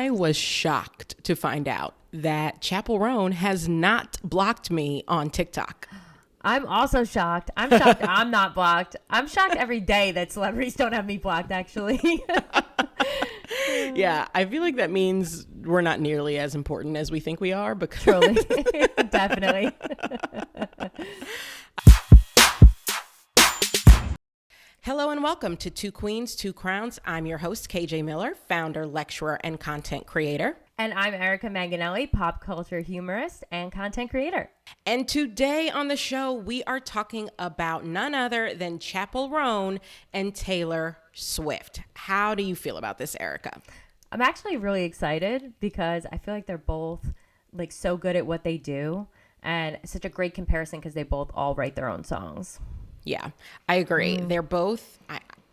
I was shocked to find out that Chappell Rhone has not blocked me on TikTok. I'm also shocked. I'm shocked I'm not blocked. I'm shocked every day that celebrities don't have me blocked, actually. Yeah, I feel like that means we're not nearly as important as we think we are. Because Truly. Definitely. Hello and welcome to Two Queens, Two Crowns. I'm your host, KJ Miller, founder, lecturer, and content creator. And I'm Erica Manganelli, pop culture humorist and content creator. And today on the show, we are talking about none other than Chappell Rhone and Taylor Swift. How do you feel about this, Erica? I'm actually really excited because I feel like they're both like so good at what they do, and such a great comparison because they both all write their own songs. Yeah, I agree. They're both,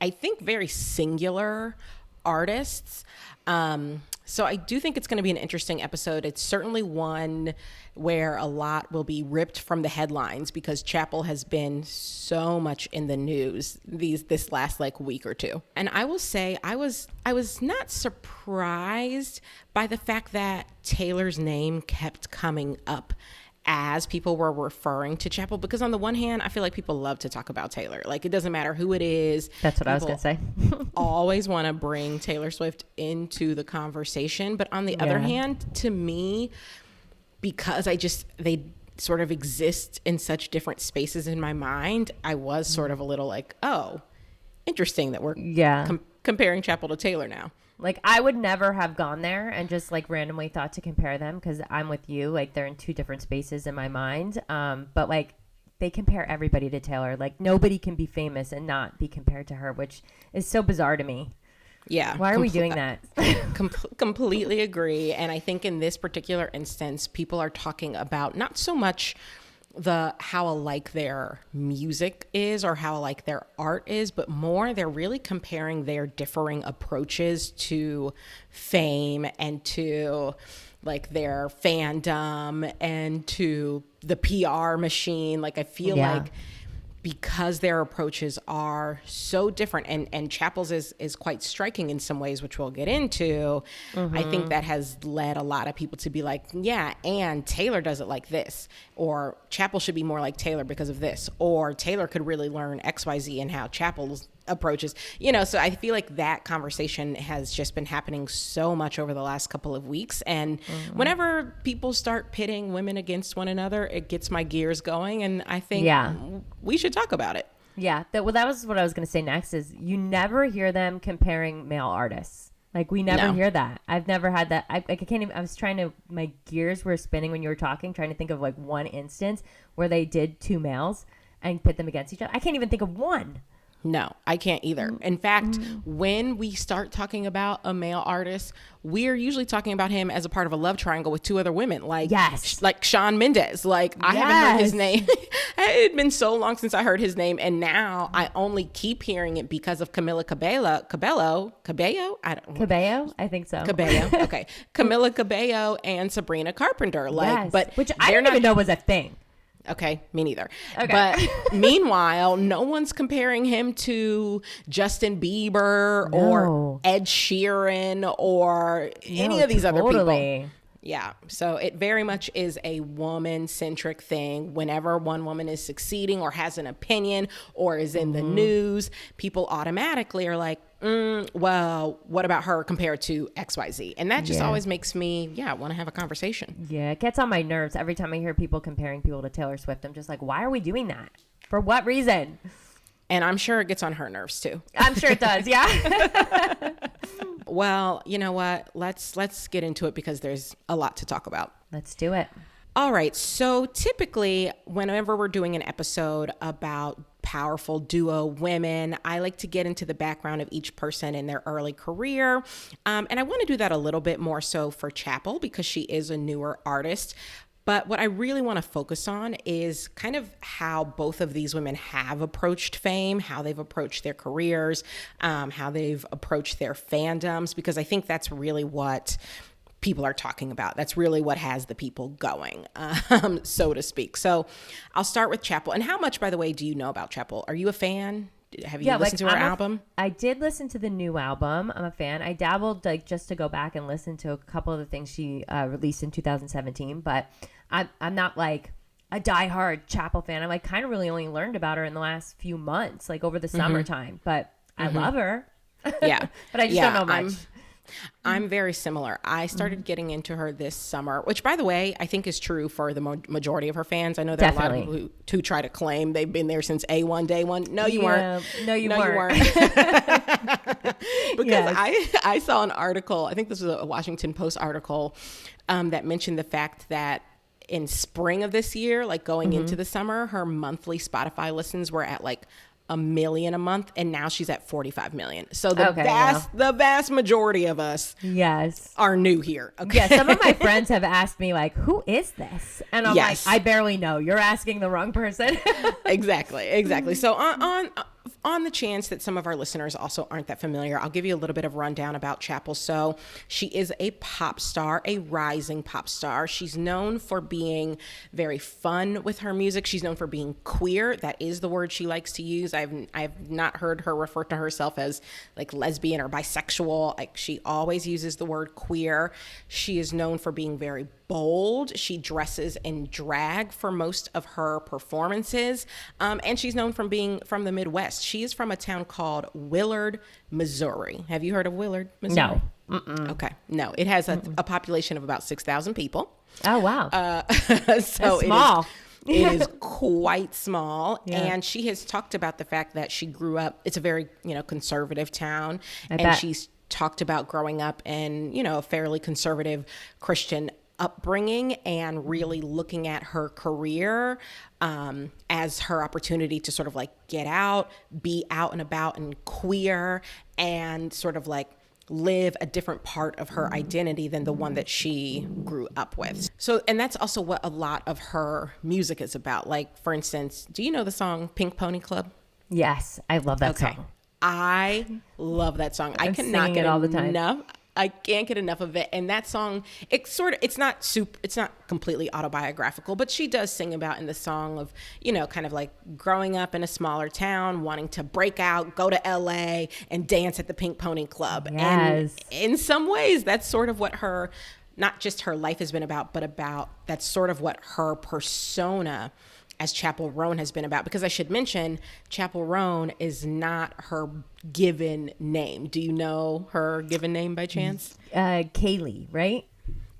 I think, very singular artists. So I do think it's going to be an interesting episode. It's certainly one where a lot will be ripped from the headlines because Chappell has been so much in the news this last week or two. And I will say I was not surprised by the fact that Taylor's name kept coming up as people were referring to Chappell, because on the one hand, I feel like people love to talk about Taylor. Like, it doesn't matter who it is. That's what I was going to say. Always want to bring Taylor Swift into the conversation. But on the other hand, to me, because they sort of exist in such different spaces in my mind, I was sort of a little like, oh, interesting that we're comparing Chappell to Taylor now. Like, I would never have gone there and just like randomly thought to compare them because I'm with you. Like, they're in two different spaces in my mind. But like, they compare everybody to Taylor. Like, nobody can be famous and not be compared to her, which is so bizarre to me. Yeah. Why are we doing that? Completely agree. And I think in this particular instance, people are talking about not so much how alike their music is or how alike their art is, but more they're really comparing their differing approaches to fame and to like their fandom and to the PR machine. Like, I feel like because their approaches are so different, and Chappell's is quite striking in some ways, which we'll get into. I think that has led a lot of people to be like, yeah, and Taylor does it like this, or Chappell should be more like Taylor because of this, or Taylor could really learn XYZ and how Chappell's approaches, so I feel like that conversation has just been happening so much over the last couple of weeks. And whenever people start pitting women against one another, it gets my gears going. And I think we should talk about it. Yeah. That was what I was going to say next is you never hear them comparing male artists. Like, we never hear that. I've never had that. I can't even, I was trying to, my gears were spinning when you were talking, trying to think of like one instance where they did two males and pit them against each other. I can't even think of one. No, I can't either. In fact, when we start talking about a male artist, we're usually talking about him as a part of a love triangle with two other women, like Shawn Mendes. Like, I haven't heard his name. It had been so long since I heard his name, and now I only keep hearing it because of Camila Cabello. I think so. Cabello. Okay. Camila Cabello and Sabrina Carpenter. Which I didn't even know was a thing. Okay, me neither. Okay. But meanwhile, no one's comparing him to Justin Bieber or Ed Sheeran or any of these other people. Yeah, so it very much is a woman-centric thing. Whenever one woman is succeeding or has an opinion or is in the news, people automatically are like, well, what about her compared to XYZ? And that just always makes me, want to have a conversation. Yeah, it gets on my nerves every time I hear people comparing people to Taylor Swift. I'm just like, why are we doing that? For what reason? And I'm sure it gets on her nerves too. I'm sure it does, yeah. Well, you know what? Let's get into it because there's a lot to talk about. Let's do it. All right. So typically, whenever we're doing an episode about powerful duo women, I like to get into the background of each person in their early career. And I want to do that a little bit more so for Chappell because she is a newer artist. But what I really want to focus on is kind of how both of these women have approached fame, how they've approached their careers, how they've approached their fandoms, because I think that's really what people are talking about. That's really what has the people going, so to speak. So I'll start with Chappell. And how much, by the way, do you know about Chappell? Are you a fan? Have you listened to her album? I did listen to the new album. I'm a fan. I dabbled like just to go back and listen to a couple of the things she released in 2017, but I'm not like a diehard Chappell fan. I like kind of really only learned about her in the last few months, like over the summertime, but I love her. Yeah. But I just don't know much. I'm very similar. I started getting into her this summer, which, by the way, I think is true for the majority of her fans. I know there are a lot of people who try to claim they've been there since A1, day one. No, you weren't. No, you weren't. Because I saw an article, I think this was a Washington Post article, that mentioned the fact that in spring of this year, like going into the summer, her monthly Spotify listens were at like 1 million a month, and now she's at 45 million. So the vast majority of us are new here. Okay? Yeah, some of my friends have asked me like, who is this? And I'm like, I barely know. You're asking the wrong person. Exactly. So on the chance that some of our listeners also aren't that familiar, I'll give you a little bit of rundown about Chappell. So she is a pop star, a rising pop star. She's known for being very fun with her music. She's known for being queer. That is the word she likes to use. I've not heard her refer to herself as like lesbian or bisexual. Like, she always uses the word queer. She is known for being very bold. She dresses in drag for most of her performances. And she's known from being from the Midwest. She is from a town called Willard, Missouri. Have you heard of Willard, Missouri? No. Mm-mm. Okay. No, it has a population of about 6,000 people. Oh, wow. So that's small. It is quite small. Yeah. And she has talked about the fact that she grew up, it's a very, conservative town. She's talked about growing up in, a fairly conservative Christian upbringing and really looking at her career as her opportunity to sort of like get out, be out and about and queer, and sort of like live a different part of her identity than the one that she grew up with. So, and that's also what a lot of her music is about. Like, for instance, do you know the song Pink Pony Club? Yes, I love that song. I love that song. I cannot get enough. I can't get enough of it. And that song, it's not completely autobiographical, but she does sing about in the song of, kind of like growing up in a smaller town, wanting to break out, go to LA and dance at the Pink Pony Club. Yes. And in some ways, that's sort of what her, not just her life has been about, but that's sort of what her persona as Chappell Rhone has been about. Because I should mention, Chappell Rhone is not her given name. Do you know her given name by chance? Kaylee, right?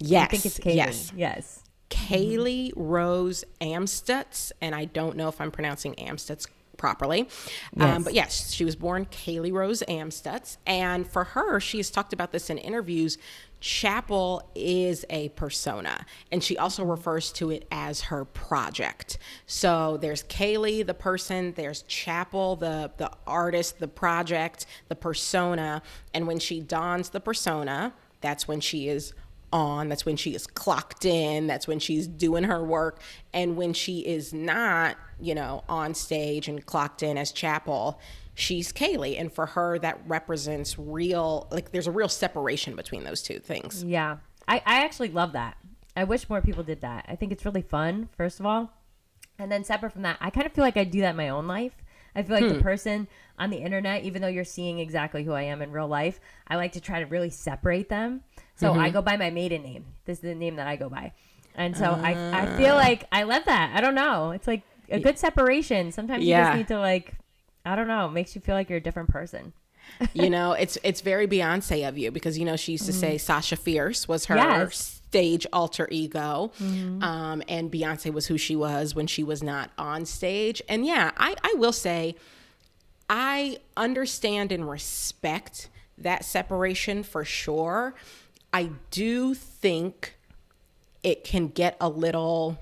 Yes. I think it's Kaylee. Yes. Kaylee Rose Amstutz, and I don't know if I'm pronouncing Amstutz properly. Yes. But yes, she was born Kaylee Rose Amstutz. And for her, she has talked about this in interviews, Chappell is a persona, and she also refers to it as her project. So there's Kaylee, the person, there's Chappell, the artist, the project, the persona. And when she dons the persona, that's when she is on, that's when she is clocked in, that's when she's doing her work. And when she is not, on stage and clocked in as Chappell, she's Kaylee. And for her, that represents there's a real separation between those two things. Yeah. I actually love that. I wish more people did that. I think it's really fun, first of all. And then separate from that, I kind of feel like I do that in my own life. I feel like the person on the internet, even though you're seeing exactly who I am in real life, I like to try to really separate them. So I go by my maiden name. This is the name that I go by. And so I feel like I love that. I don't know. It's like a good separation. Sometimes you just need to I don't know, makes you feel like you're a different person. It's very Beyonce of you because, she used to say Sasha Fierce was her stage alter ego. And Beyonce was who she was when she was not on stage. And yeah, I will say I understand and respect that separation for sure. I do think it can get a little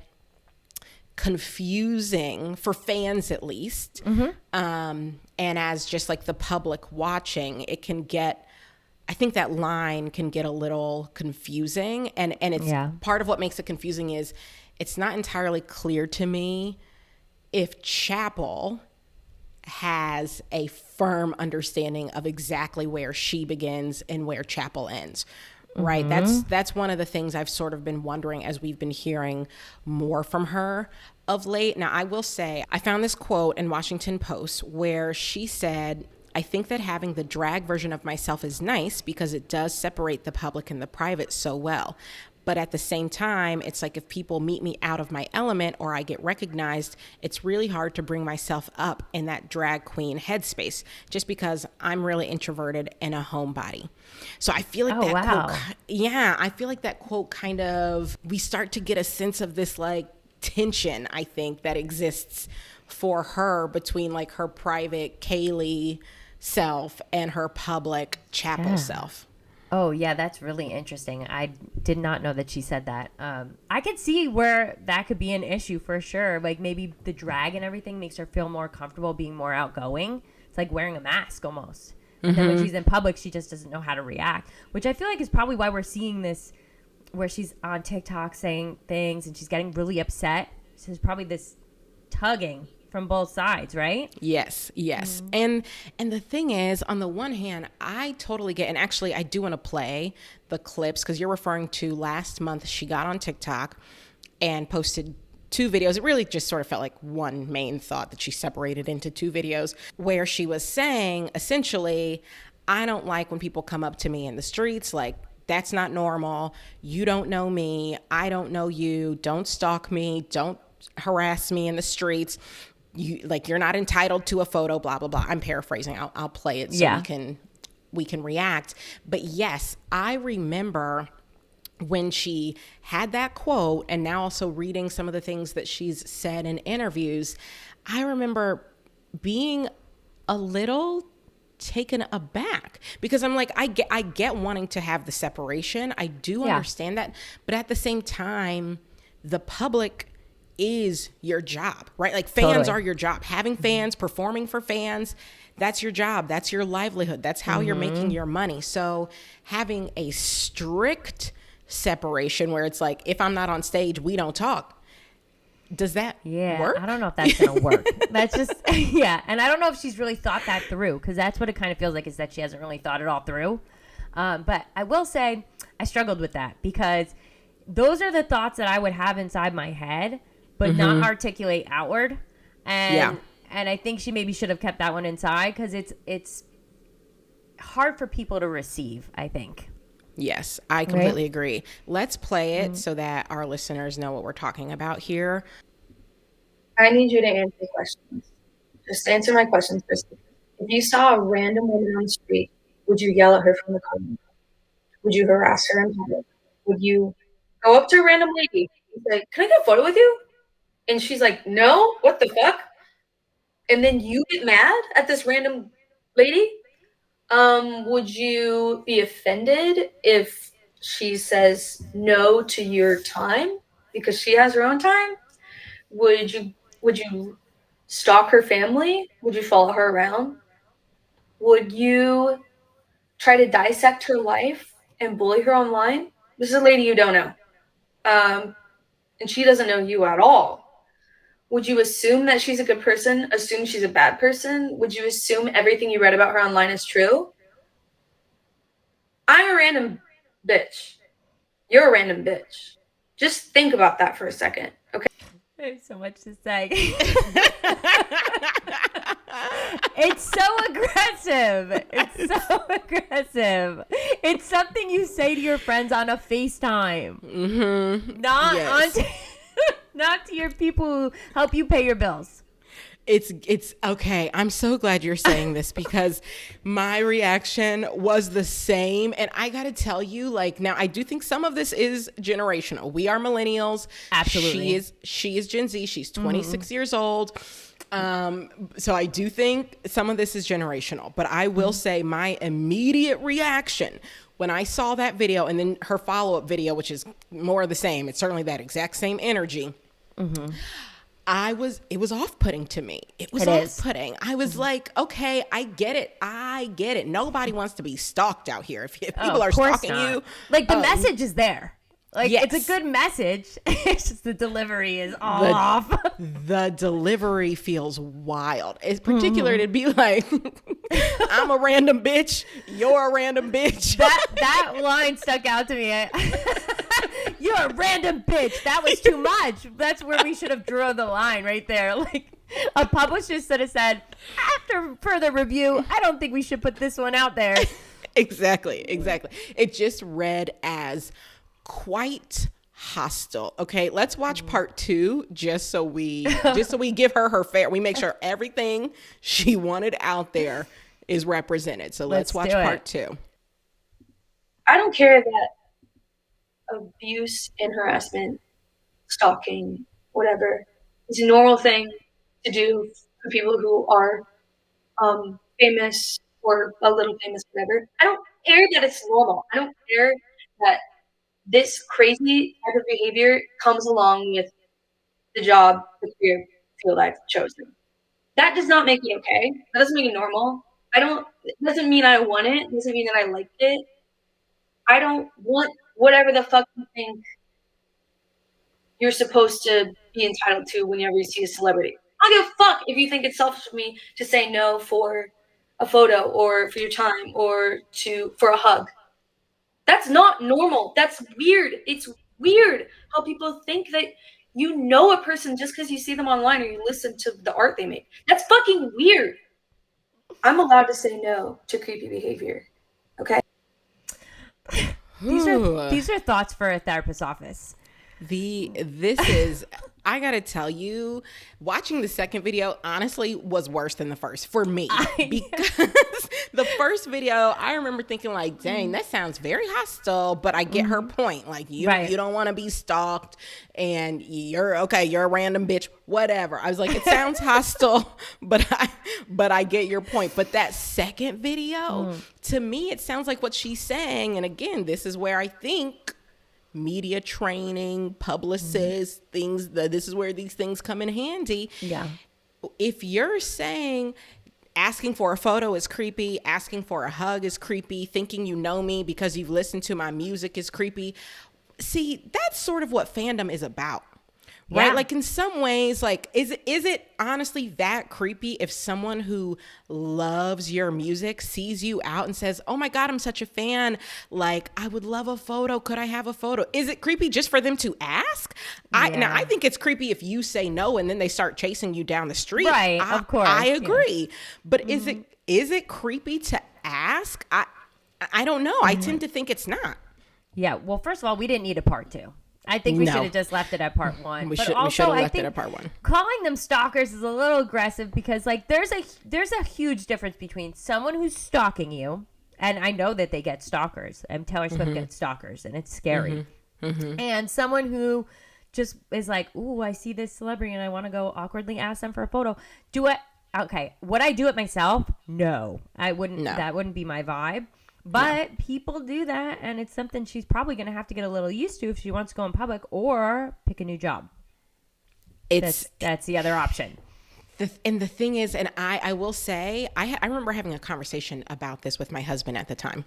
confusing for fans, at least. And as just like the public watching, it can get, I think that line can get a little confusing. And it's part of what makes it confusing is it's not entirely clear to me if Chappell has a firm understanding of exactly where she begins and where Chappell ends. right? That's one of the things I've sort of been wondering as we've been hearing more from her of late. Now, I will say, I found this quote in Washington Post where she said, I think that having the drag version of myself is nice because it does separate the public and the private so well. But at the same time, it's like if people meet me out of my element or I get recognized, it's really hard to bring myself up in that drag queen headspace just because I'm really introverted and a homebody. So I feel like quote, I feel like that quote kind of, we start to get a sense of this like tension, I think, that exists for her between like her private Kaylee self and her public Chappell self. Oh, yeah, that's really interesting. I did not know that she said that. I could see where that could be an issue for sure. Like maybe the drag and everything makes her feel more comfortable being more outgoing. It's like wearing a mask almost. And then when she's in public, she just doesn't know how to react, which I feel like is probably why we're seeing this where she's on TikTok saying things and she's getting really upset. So there's probably this tugging from both sides, right? Yes. And the thing is, on the one hand, I totally get, and actually I do want to play the clips because you're referring to last month she got on TikTok and posted 2 videos. It really just sort of felt like one main thought that she separated into 2 videos where she was saying essentially, I don't like when people come up to me in the streets like, that's not normal. You don't know me. I don't know you. Don't stalk me. Don't harass me in the streets. You're not entitled to a photo, blah, blah, blah. I'm paraphrasing. I'll play it so we can react. But yes, I remember when she had that quote and now also reading some of the things that she's said in interviews, I remember being a little taken aback because I'm like, I get wanting to have the separation. I do understand that. But at the same time, the public is your job, right? Like fans are your job. Having fans, performing for fans, that's your job. That's your livelihood. That's how you're making your money. So having a strict separation where it's like, if I'm not on stage, we don't talk. Does that work? I don't know if that's going to work. That's just, And I don't know if she's really thought that through because that's what it kind of feels like is that she hasn't really thought it all through. But I will say I struggled with that because those are the thoughts that I would have inside my head but not articulate outward. And I think she maybe should have kept that one inside because it's hard for people to receive, I think. Yes, I completely agree. Let's play it so that our listeners know what we're talking about here. I need you to answer questions. Just answer my questions first. If you saw a random woman on the street, would you yell at her from the corner? Would you harass her in public? Would you go up to a random lady and say, "Can I get a photo with you?" And she's like, "No, what the fuck?" And then you get mad at this random lady? Would you be offended if she says no to your time because she has her own time? Would you stalk her family? Would you follow her around? Would you try to dissect her life and bully her online? This is a lady you don't know. And she doesn't know you at all. Would you assume that she's a good person? Assume she's a bad person? Would you assume everything you read about her online is true? I'm a random bitch. You're a random bitch. Just think about that for a second, okay? There's so much to say. It's so aggressive. It's so aggressive. It's something you say to your friends on a FaceTime. Not not to your people who help you pay your bills. It's okay. I'm so glad you're saying this because my reaction was the same. And I got to tell you, like, now I do think some of this is generational. We are millennials. Absolutely. She is Gen Z. She's 26 years old. So I do think some of this is generational, but I will say my immediate reaction when I saw that video and then her follow-up video, which is more of the same, it's certainly that exact same energy. It was off-putting to me. It was off-putting. I was like, okay, I get it. Nobody wants to be stalked out here. If people are stalking you. Like the message is there. Like, yes. it's a good message. It's just the delivery is off. The delivery feels wild. It's particular to be like, I'm a random bitch. You're a random bitch. That line stuck out to me. You're a random bitch. That was too much. That's where we should have drawn the line right there. Like, a publisher should have said, after further review, I don't think we should put this one out there. Exactly. It just read as quite hostile. Okay, let's watch part 2 just so we give her fair. We make sure everything she wanted out there is represented. So let's watch part 2. I don't care that abuse and harassment, stalking, whatever, is a normal thing to do for people who are famous or a little famous, whatever. I don't care that it's normal. I don't care that this crazy type of behavior comes along with the job, the career field I've chosen. That does not make it okay. That doesn't make it normal. It doesn't mean I want it. It doesn't mean that I liked it. I don't want whatever the fuck you think you're supposed to be entitled to whenever you see a celebrity. I don't give a fuck if you think it's selfish of me to say no for a photo or for your time or for a hug. That's not normal. That's weird. It's weird how people think that you know a person just because you see them online or you listen to the art they make. That's fucking weird. I'm allowed to say no to creepy behavior. Okay? These are thoughts for a therapist's office. I gotta tell you, watching the second video honestly was worse than the first for me, because the first video I remember thinking like, dang, that sounds very hostile, but I get her point. Like, you don't want to be stalked and you're a random bitch, whatever. I was like, it sounds hostile, but I get your point. But that second video, to me, it sounds like what she's saying. And again, this is where I think media training, publicists, this is where these things come in handy. Yeah. If you're saying asking for a photo is creepy, asking for a hug is creepy, thinking you know me because you've listened to my music is creepy. See, that's sort of what fandom is about. Right? Yeah. Like, in some ways, like, is it honestly that creepy if someone who loves your music sees you out and says, oh my God, I'm such a fan. Like, I would love a photo. Could I have a photo? Is it creepy just for them to ask? Now, I think it's creepy if you say no and then they start chasing you down the street. Right, of course. I agree. Yeah. But is it creepy to ask? I don't know. I tend to think it's not. Yeah. Well, first of all, we didn't need a part 2. I think we should have just left it at part 1. We should have left it at part 1. Calling them stalkers is a little aggressive because, like, there's a huge difference between someone who's stalking you, and I know that they get stalkers, and Taylor Swift gets stalkers, and it's scary, and someone who just is like, ooh, I see this celebrity, and I want to go awkwardly ask them for a photo. Would I do it myself? No, I wouldn't. No. That wouldn't be my vibe. But people do that, and it's something she's probably going to have to get a little used to if she wants to go in public or pick a new job. That's the other option. And the thing is, and I will say, I remember having a conversation about this with my husband at the time,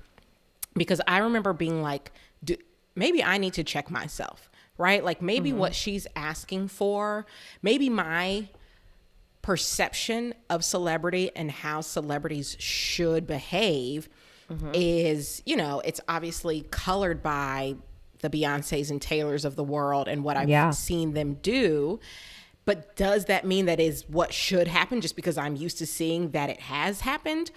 because I remember being like, maybe I need to check myself, right? Like, maybe what she's asking for, maybe my perception of celebrity and how celebrities should behave is, it's obviously colored by the Beyoncés and Taylors of the world and what I've seen them do. But does that mean that is what should happen just because I'm used to seeing that it has happened?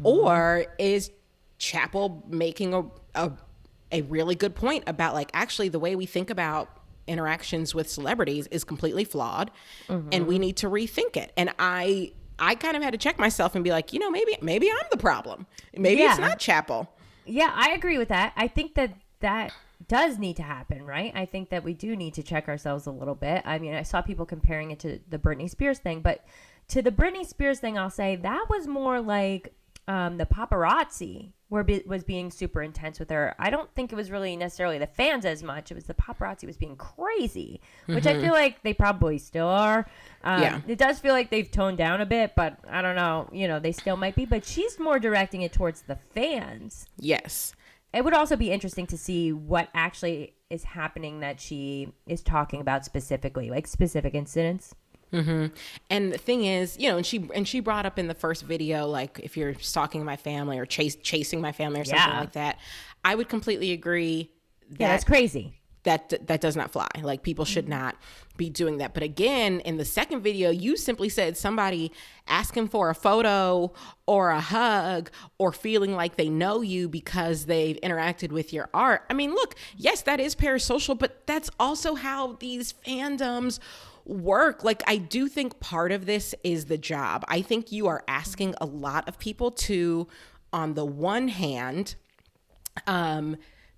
Or is Chappell making a really good point about, like, actually the way we think about interactions with celebrities is completely flawed and we need to rethink it? And I kind of had to check myself and be like, maybe I'm the problem. Maybe it's not Chappell. Yeah, I agree with that. I think that does need to happen, right? I think that we do need to check ourselves a little bit. I mean, I saw people comparing it to the Britney Spears thing, but to the Britney Spears thing, I'll say that was more like the paparazzi was being super intense with her. I don't think it was really necessarily the fans as much. It was the paparazzi was being crazy, which I feel like they probably still are. It does feel like they've toned down a bit, but I don't know. They still might be. But she's more directing it towards the fans. Yes. It would also be interesting to see what actually is happening that she is talking about specifically, like specific incidents? Mm-hmm. And the thing is, you know, and she brought up in the first video, like if you're stalking my family or chasing my family or something like that, I would completely agree. That's crazy. That does not fly. Like people should not be doing that. But again, in the second video, you simply said somebody asking for a photo or a hug or feeling like they know you because they've interacted with your art. I mean, look, yes, that is parasocial, but that's also how these fandoms work. Like, I do think part of this is the job. I think you are asking a lot of people to, on the one hand,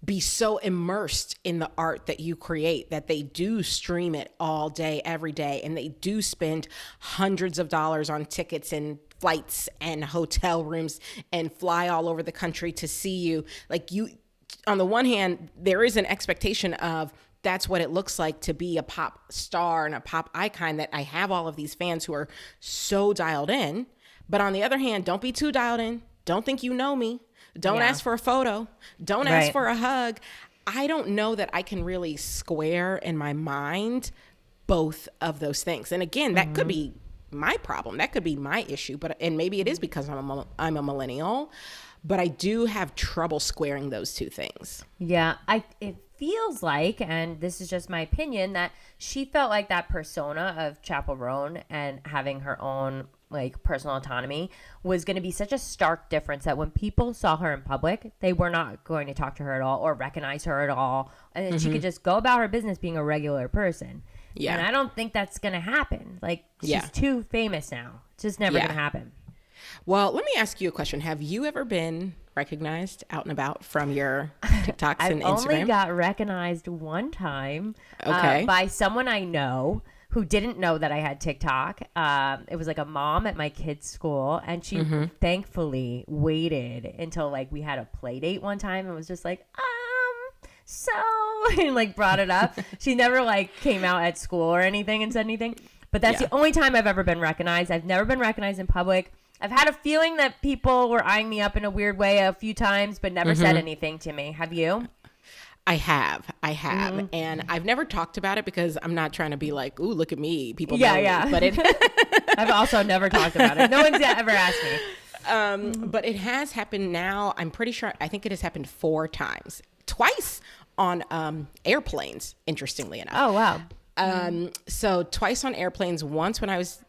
be so immersed in the art that you create that they do stream it all day, every day, and they do spend hundreds of dollars on tickets and flights and hotel rooms and fly all over the country to see you. Like, you, on the one hand, there is an expectation of that's what it looks like to be a pop star and a pop icon, that I have all of these fans who are so dialed in. But on the other hand, don't be too dialed in. Don't think you know me. Don't ask for a photo. Don't ask for a hug. I don't know that I can really square in my mind both of those things. And again, that could be my problem. That could be my issue. And maybe it is because I'm a millennial. But I do have trouble squaring those two things. Yeah, it feels like, and this is just my opinion, that she felt like that persona of Chappell Rhone and having her own like personal autonomy was going to be such a stark difference that when people saw her in public, they were not going to talk to her at all or recognize her at all. And then she could just go about her business being a regular person. Yeah. And I don't think that's going to happen. Like, she's too famous now. It's just never going to happen. Well, let me ask you a question. Have you ever been recognized out and about from your TikToks and Instagram? I only got recognized one time by someone I know who didn't know that I had TikTok. It was like a mom at my kid's school, and she thankfully waited until like we had a play date one time and was just like, so, and like brought it up. She never like came out at school or anything and said anything. But that's the only time I've ever been recognized. I've never been recognized in public. I've had a feeling that people were eyeing me up in a weird way a few times, but never said anything to me. Have you? I have. And I've never talked about it because I'm not trying to be like, ooh, look at me. People know me. But I've also never talked about it. No one's ever asked me. But it has happened now. I'm pretty sure. I think it has happened 4 times. Twice on airplanes, interestingly enough. Oh, wow. So twice on airplanes, once when I was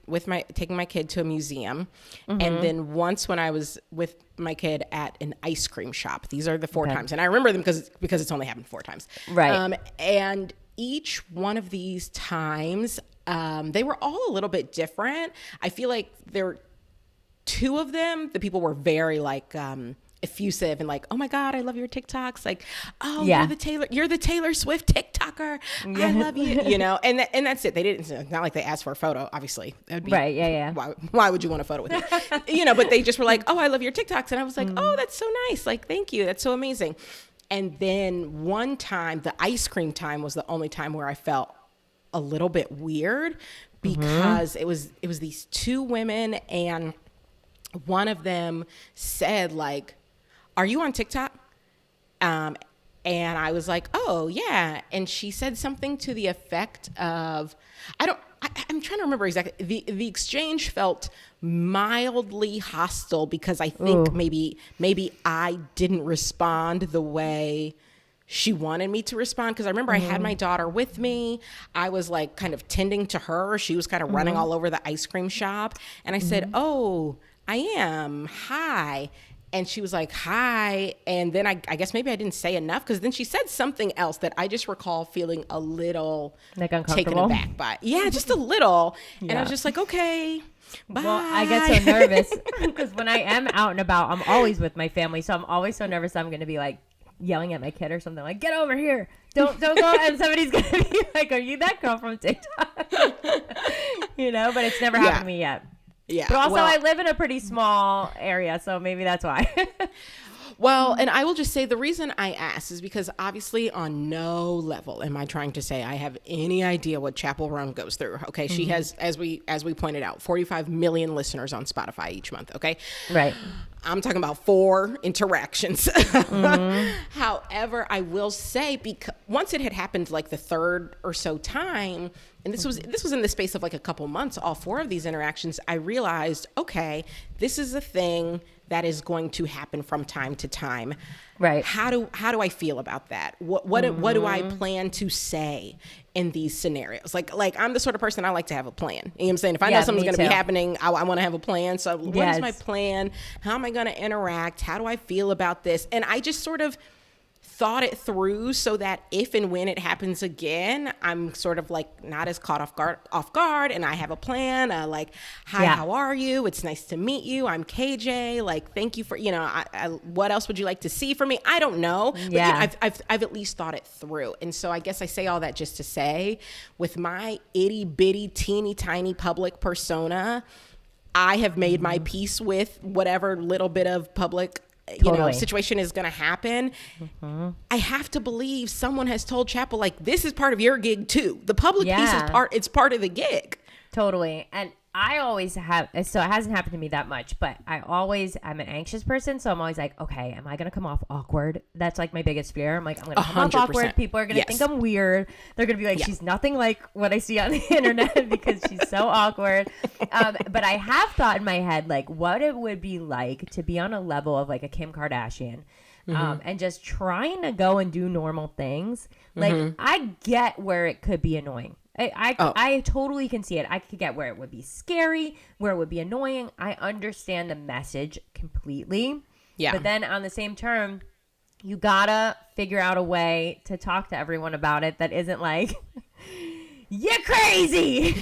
taking my kid to a museum, and then once when I was with my kid at an ice cream shop. These are the 4 times. And I remember them because it's only happened 4 times. Right. And each one of these times, they were all a little bit different. I feel like there were 2 of them, the people were very like, effusive and like, oh my God, I love your TikToks. Like, oh, you're the Taylor Swift TikToker. I love you. You know, and that's it. They didn't. It's not like they asked for a photo. Obviously, that'd be, right. Yeah. Why would you want a photo with me? You know, but they just were like, oh, I love your TikToks, and I was like, oh, that's so nice. Like, thank you. That's so amazing. And then one time, the ice cream time was the only time where I felt a little bit weird because it was these 2 women, and one of them said like, are you on TikTok? And I was like, oh yeah. And she said something to the effect of, I'm trying to remember exactly. The exchange felt mildly hostile because I think maybe I didn't respond the way she wanted me to respond. Because I remember I had my daughter with me. I was like kind of tending to her. She was kind of running all over the ice cream shop. And I said, oh, I am. Hi. And she was like, hi. And then I guess maybe I didn't say enough, because then she said something else that I just recall feeling a little like taken aback by. Yeah, just a little. And I was just like, okay, bye. Well, I get so nervous because when I am out and about, I'm always with my family. So I'm always so nervous I'm going to be like yelling at my kid or something like, get over here. Don't go. And somebody's going to be like, are you that girl from TikTok? You know, but it's never happened to me yet. Yeah. But also, I live in a pretty small area, so maybe that's why. Well, and I will just say the reason I asked is because obviously on no level am I trying to say I have any idea what Chappell Rhone goes through. Okay. She has, as we pointed out, 45 million listeners on Spotify each month. Okay. Right. I'm talking about 4 interactions. However, I will say, because once it had happened like the third or so time, and this was in the space of like a couple months, all 4 of these interactions, I realized, okay, this is a thing that is going to happen from time to time. Right. How do I feel about that? What do I plan to say in these scenarios? Like I'm the sort of person, I like to have a plan. You know what I'm saying? If I know something's going to be happening, I want to have a plan. So what is my plan? How am I going to interact? How do I feel about this? And I just sort of thought it through so that if and when it happens again, I'm sort of like not as caught off guard, and I have a plan. Like, hi, how are you? It's nice to meet you. I'm KJ. Like, thank you for, what else would you like to see from me? I don't know. But I've at least thought it through. And so I guess I say all that just to say, with my itty bitty teeny tiny public persona, I have made my peace with whatever little bit of public situation is going to happen. I have to believe someone has told Chappell, like, this is part of your gig too. The public piece is part of the gig. Totally. And I always have, so it hasn't happened to me that much, but I'm an anxious person. So I'm always like, okay, am I going to come off awkward? That's like my biggest fear. I'm like, I'm going to come off awkward. People are going to think I'm weird. They're going to be like, she's nothing like what I see on the internet because she's so awkward. But I have thought in my head, like, what it would be like to be on a level of like a Kim Kardashian. And just trying to go and do normal things. Like, I get where it could be annoying. I totally can see it. I could get where it would be scary, where it would be annoying. I understand the message completely. Yeah. But then on the same term, you gotta figure out a way to talk to everyone about it that isn't like, you're crazy.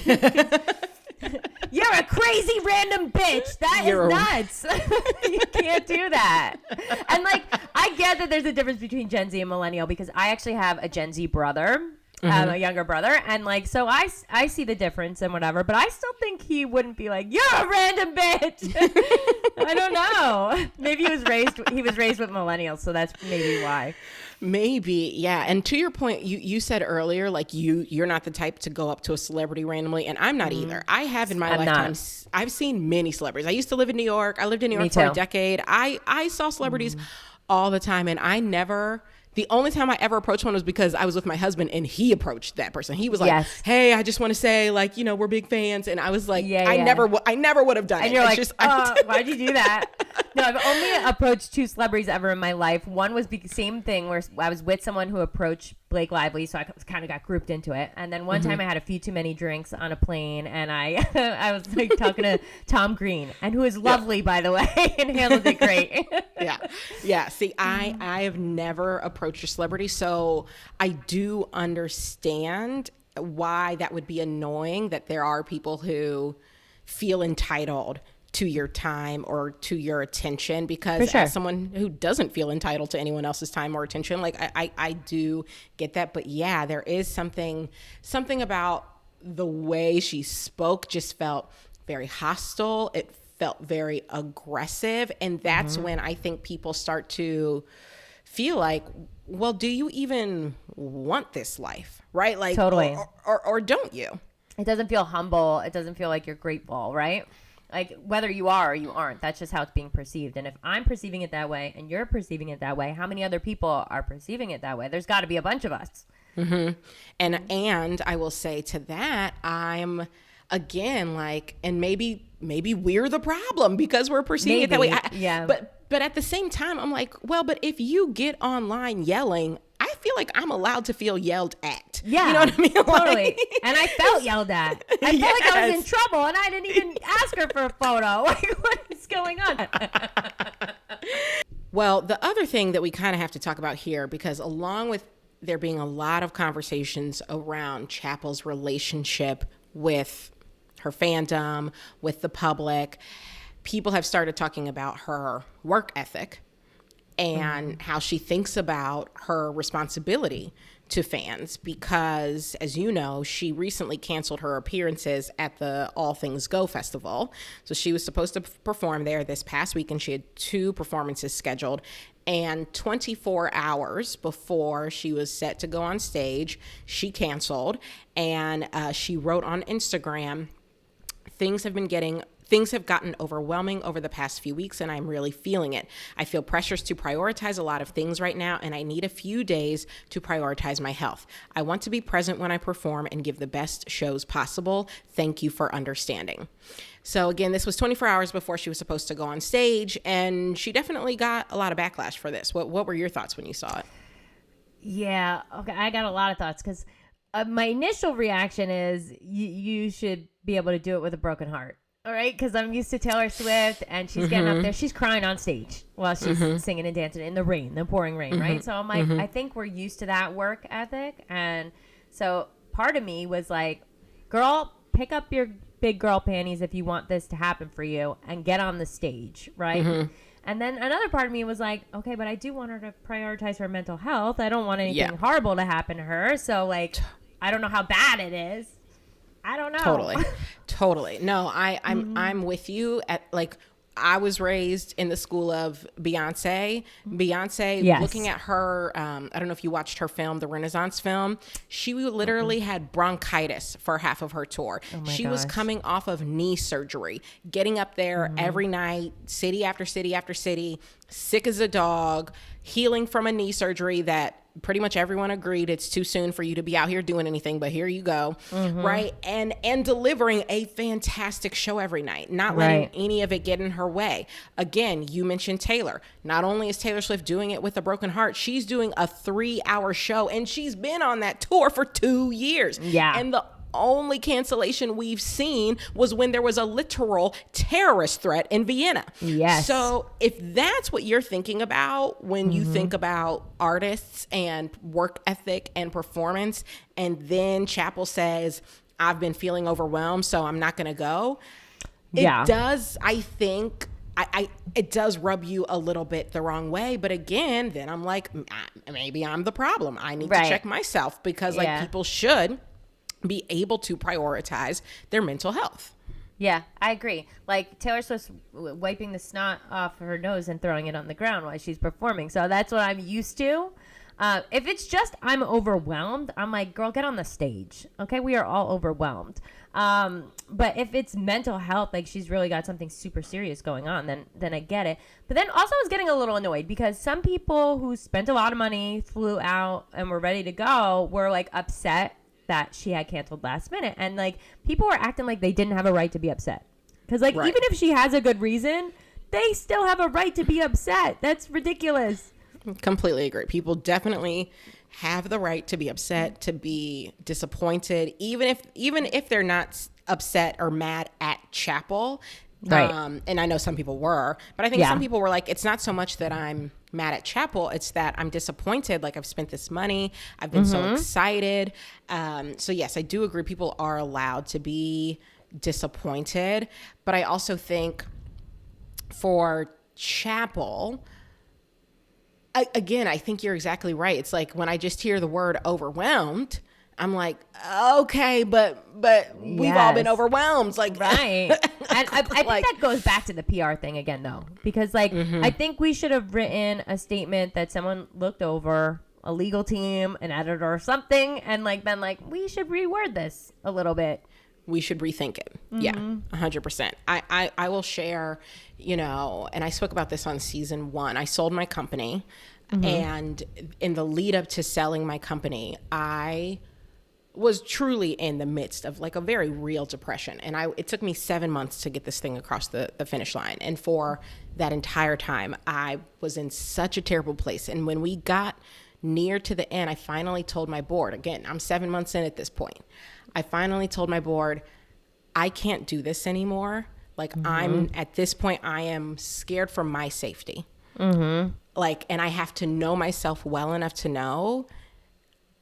You're a crazy random bitch. That is nuts. You can't do that. And like, I get that there's a difference between Gen Z and millennial because I actually have a Gen Z brother. A younger brother, and like, so I see the difference and whatever, but I still think he wouldn't be like, you're a random bitch. I don't know. Maybe he was raised with millennials, so that's maybe why. Maybe, yeah. And to your point, you said earlier, like, you're not the type to go up to a celebrity randomly, and I'm not either. I have in my lifetime, I've seen many celebrities. I used to live in New York. I lived in New York for a decade. I saw celebrities all the time, and the only time I ever approached one was because I was with my husband and he approached that person. He was like, hey, I just want to say, like, we're big fans. And I was like, I never would have done it. And you're like, why'd you do that? No, I've only approached 2 celebrities ever in my life. One was the same thing where I was with someone who approached Blake Lively, so I kind of got grouped into it. And then one time I had a few too many drinks on a plane, and I was like talking to Tom Green, and who is lovely, by the way, and handled it great. Yeah. See, I have never approached a celebrity, so I do understand why that would be annoying, that there are people who feel entitled to your time or to your attention, because as someone who doesn't feel entitled to anyone else's time or attention, like, I do get that. But yeah, there is something about the way she spoke just felt very hostile. It felt very aggressive. And that's when I think people start to feel like, well, do you even want this life? Right? Like, totally. Or don't you? It doesn't feel humble. It doesn't feel like you're grateful, right? Like, whether you are or you aren't, that's just how it's being perceived. And if I'm perceiving it that way and you're perceiving it that way, how many other people are perceiving it that way? There's got to be a bunch of us. And I will say to that, I'm, again, like, and maybe we're the problem because we're perceiving it that way. But at the same time, I'm like, well, but if you get online yelling, I feel like I'm allowed to feel yelled at. Yeah. You know what I mean? Totally. And I felt yelled at. I felt like I was in trouble, and I didn't even ask her for a photo. Like, what is going on? Well, the other thing that we kind of have to talk about here, because along with there being a lot of conversations around Chappell's relationship with her fandom, with the public, people have started talking about her work ethic and how she thinks about her responsibility to fans, because, as you know, she recently canceled her appearances at the All Things Go festival. So she was supposed to perform there this past week, and she had 2 performances scheduled. And 24 hours before she was set to go on stage, she canceled. And she wrote on Instagram, things have gotten overwhelming over the past few weeks, and I'm really feeling it. I feel pressures to prioritize a lot of things right now, and I need a few days to prioritize my health. I want to be present when I perform and give the best shows possible. Thank you for understanding. So again, this was 24 hours before she was supposed to go on stage, and she definitely got a lot of backlash for this. What were your thoughts when you saw it? Yeah, okay, I got a lot of thoughts because my initial reaction is you should be able to do it with a broken heart. All right, because I'm used to Taylor Swift, and she's getting up there. She's crying on stage while she's singing and dancing in the rain, the pouring rain, right? So I'm like, I think we're used to that work ethic. And so part of me was like, girl, pick up your big girl panties if you want this to happen for you and get on the stage, right? And then another part of me was like, okay, but I do want her to prioritize her mental health. I don't want anything horrible to happen to her. So, like, I don't know how bad it is. I don't know. Totally. No, I'm with you. I was raised in the school of Beyonce. Yes. Looking at her, I don't know if you watched her film, the Renaissance film. She literally had bronchitis for half of her tour. She was coming off of knee surgery, getting up there every night, city after city after city, sick as a dog, healing from a knee surgery that pretty much everyone agreed it's too soon for you to be out here doing anything, but here you go, right? And delivering a fantastic show every night, not letting any of it get in her way. Again, you mentioned Taylor. Not only is Taylor Swift doing it with a broken heart, she's doing a 3-hour show, and she's been on that tour for 2 years. Yeah. And the only cancellation we've seen was when there was a literal terrorist threat in Vienna. Yes. So if that's what you're thinking about when you think about artists and work ethic and performance, and then Chappell says, I've been feeling overwhelmed, so I'm not going to go. It does, I think, it does rub you a little bit the wrong way. But again, then I'm like, maybe I'm the problem. I need to check myself, because people should be able to prioritize their mental health. Yeah, I agree. Like Taylor Swift's wiping the snot off her nose and throwing it on the ground while she's performing. So that's what I'm used to. If it's just I'm overwhelmed, I'm like, girl, get on the stage. Okay, we are all overwhelmed. But if it's mental health, like she's really got something super serious going on, then I get it. But then also I was getting a little annoyed because some people who spent a lot of money, flew out, and were ready to go were like upset that she had canceled last minute. And like people were acting like they didn't have a right to be upset. Because like even if she has a good reason, they still have a right to be upset. That's ridiculous. Completely agree. People definitely have the right to be upset, to be disappointed, even if they're not upset or mad at Chappell. Right. And I know some people were, but I think some people were like, it's not so much that I'm mad at Chappell, it's that I'm disappointed. Like, I've spent this money, I've been so excited. So yes, I do agree. People are allowed to be disappointed, but I also think for Chappell, again, I think you're exactly right. It's like when I just hear the word overwhelmed, I'm like, okay, but we've all been overwhelmed. Like, right. And I think that goes back to the PR thing again, though, because like, I think we should have written a statement that someone looked over, a legal team, an editor or something, and like been like, we should reword this a little bit. We should rethink it. Yeah, 100%. I will share, and I spoke about this on season 1. I sold my company, and in the lead up to selling my company, I was truly in the midst of like a very real depression. And it took me 7 months to get this thing across the finish line. And for that entire time, I was in such a terrible place. And when we got near to the end, I finally told my board, again, I'm 7 months in at this point. I finally told my board, I can't do this anymore. Like I'm at this point, I am scared for my safety. Like, and I have to know myself well enough to know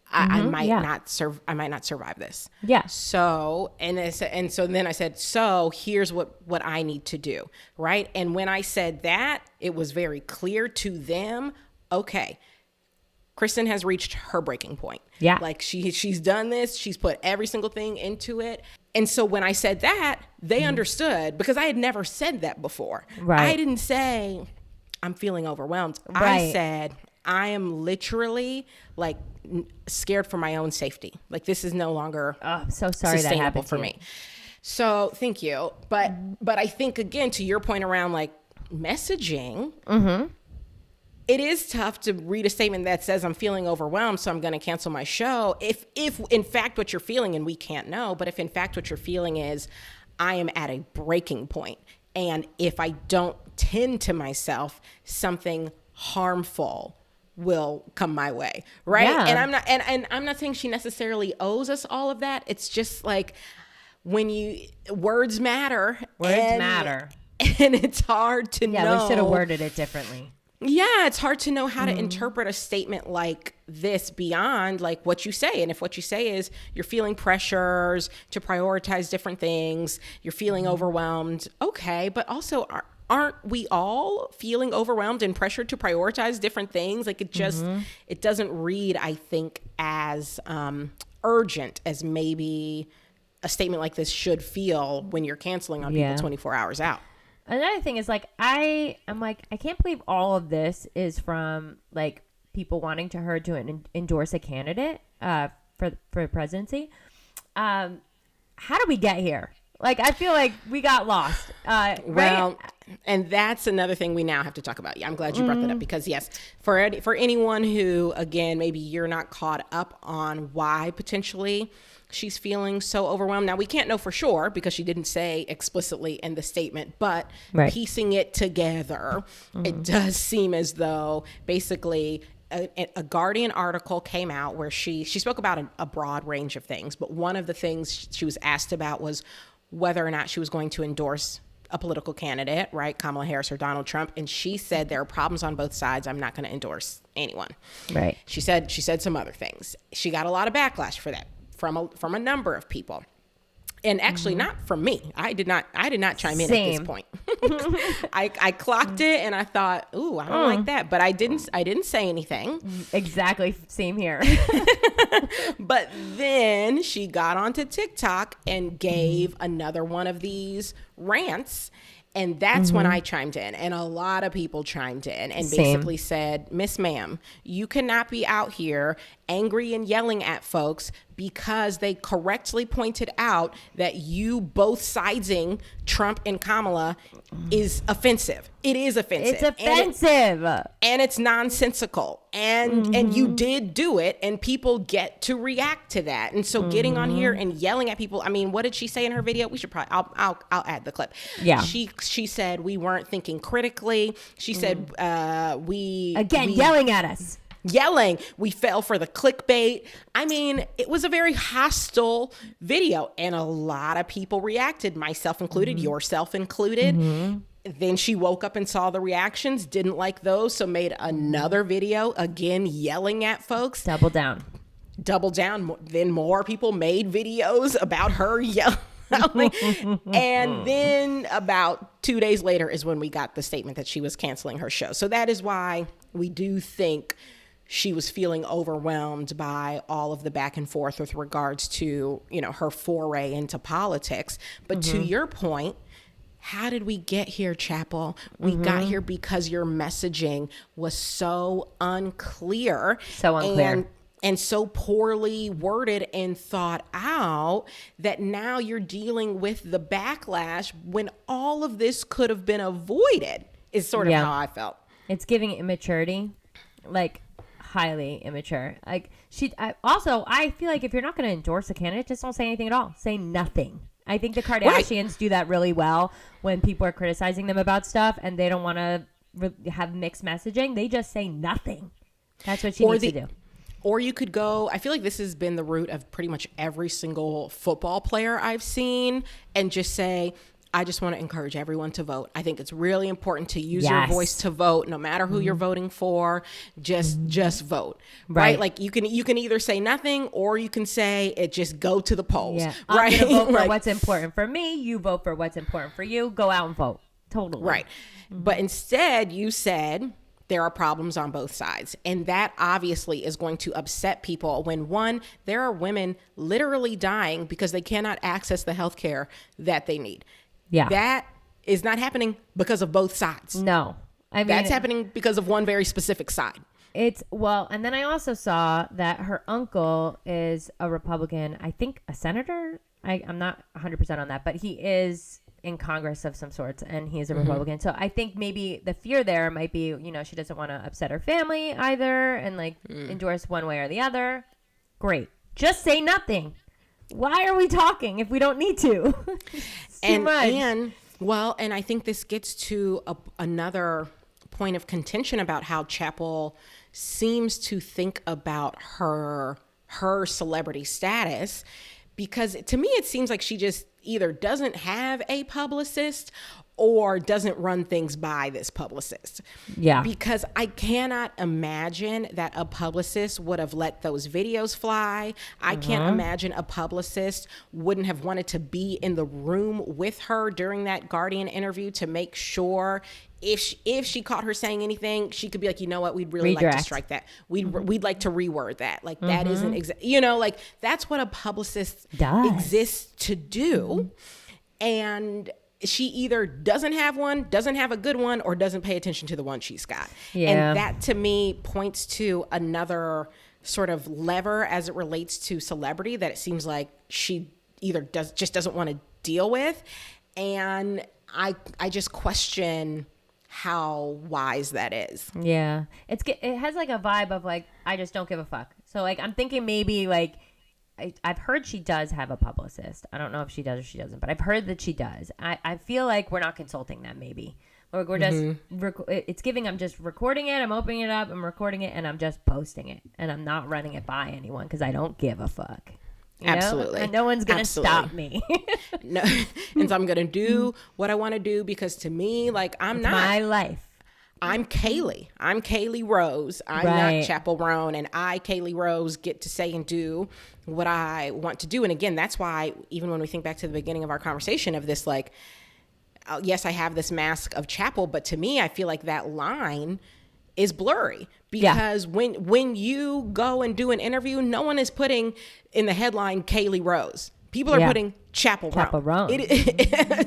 I might not survive this. Yeah. So, so then I said, so here's what I need to do. Right. And when I said that, it was very clear to them, okay, Kristen has reached her breaking point. Yeah. Like she's done this. She's put every single thing into it. And so when I said that, they understood, because I had never said that before. Right. I didn't say, I'm feeling overwhelmed. Right. I said, I am literally like scared for my own safety. Like this is no longer Oh, I'm so sorry that sustainable happened for to me. you. So thank you. But I think again, to your point around like messaging, it is tough to read a statement that says I'm feeling overwhelmed, so I'm going to cancel my show. If in fact what you're feeling, and we can't know, but if in fact what you're feeling is I am at a breaking point, and if I don't tend to myself, something harmful will come my way, right? Yeah. And I'm not saying she necessarily owes us all of that. It's just like when words matter. Words matter. And it's hard to know. Yeah, we should have worded it differently. Yeah, it's hard to know how to interpret a statement like this beyond like what you say. And if what you say is you're feeling pressures to prioritize different things, you're feeling overwhelmed, okay, but also aren't we all feeling overwhelmed and pressured to prioritize different things? Like it just, it doesn't read, I think, as urgent as maybe a statement like this should feel when you're canceling on people 24 hours out. Another thing is like I'm like I can't believe all of this is from like people wanting her to endorse a candidate for presidency. How did we get here? Like I feel like we got lost. Well, right? and that's another thing we now have to talk about. Yeah, I'm glad you brought that up because yes, for anyone who again maybe you're not caught up on why potentially she's feeling so overwhelmed. Now, we can't know for sure because she didn't say explicitly in the statement, but piecing it together, it does seem as though basically a Guardian article came out where she spoke about a broad range of things, but one of the things she was asked about was whether or not she was going to endorse a political candidate, right? Kamala Harris or Donald Trump. And she said there are problems on both sides. I'm not going to endorse anyone. Right. She said some other things. She got a lot of backlash for that from a number of people. And actually not from me. I did not chime in at this point. I clocked it and I thought, ooh, I don't like that. But I didn't say anything. Exactly. Same here. But then she got onto TikTok and gave another one of these rants. And that's when I chimed in, and a lot of people chimed in and basically said, Miss Ma'am, you cannot be out here angry and yelling at folks because they correctly pointed out that you both siding Trump and Kamala is offensive. It is offensive. It's offensive. And it's nonsensical. And you did do it, and people get to react to that. And so getting on here and yelling at people, I mean, what did she say in her video? We should probably, I'll add the clip. Yeah. She said we weren't thinking critically. She said we yelling at us. Yelling, we fell for the clickbait. I mean, it was a very hostile video, and a lot of people reacted, myself included, yourself included. Then she woke up and saw the reactions, didn't like those, so made another video, again, yelling at folks. Double down. Then more people made videos about her yelling. And then about 2 days later is when we got the statement that she was canceling her show. So that is why we do think she was feeling overwhelmed by all of the back and forth with regards to, her foray into politics. But to your point, how did we get here, Chappell? We got here because your messaging was so unclear. And so poorly worded and thought out that now you're dealing with the backlash when all of this could have been avoided, is sort of how I felt. It's giving immaturity, like highly immature. Like I feel like if you're not going to endorse a candidate, just don't say anything at all. Say nothing. I think the Kardashians do that really well when people are criticizing them about stuff and they don't want to have mixed messaging. They just say nothing. That's what she needs to do. Or you could go, I feel like this has been the route of pretty much every single football player I've seen, and just say, I just want to encourage everyone to vote. I think it's really important to use your voice to vote, no matter who you're voting for. Just vote, right? Like you can either say nothing, or you can say it. Just go to the polls, right? I'm gonna vote for what's important for me. You vote for what's important for you. Go out and vote. Totally, right. But instead, you said there are problems on both sides. And that obviously is going to upset people when, one, there are women literally dying because they cannot access the health care that they need. Yeah. That is not happening because of both sides. No. I mean, that's happening because of one very specific side. And then I also saw that her uncle is a Republican, I think a senator. I'm not 100% on that, but he is in Congress of some sorts, and he's a Republican. So I think maybe the fear there might be, she doesn't want to upset her family either and endorse one way or the other. Great. Just say nothing. Why are we talking if we don't need to? Too much. And I think this gets to another point of contention about how Chappell seems to think about her celebrity status, because to me it seems like she just either doesn't have a publicist or doesn't run things by this publicist. Yeah. Because I cannot imagine that a publicist would have let those videos fly. I can't imagine a publicist wouldn't have wanted to be in the room with her during that Guardian interview to make sure if she caught her saying anything, she could be like, you know what, we'd really like to strike that. We'd like to reword that. Like that isn't, like that's what a publicist exists to do. And she either doesn't have one, doesn't have a good one, or doesn't pay attention to the one she's got. Yeah. And that to me points to another sort of lever as it relates to celebrity that it seems like she either doesn't want to deal with. And I just question how wise that is. Yeah. It has like a vibe of like, I just don't give a fuck. So like, I'm thinking maybe like, I've heard she does have a publicist. I don't know if she does or she doesn't, but I've heard that she does. I feel like we're not consulting them maybe. Or we're just, it's giving, I'm just recording it, I'm opening it up, I'm recording it, and I'm just posting it. And I'm not running it by anyone because I don't give a fuck. Absolutely. And no one's going to stop me. No. And so I'm going to do what I want to do because to me, like, it's my life. I'm Kaylee. I'm Kaylee Rose. I'm not Chappell Rhone, and I, Kaylee Rose, get to say and do what I want to do. And again, that's why even when we think back to the beginning of our conversation of this, like, yes, I have this mask of Chappell, but to me, I feel like that line is blurry because when you go and do an interview, no one is putting in the headline Kaylee Rose. People are putting Chappell Rhone.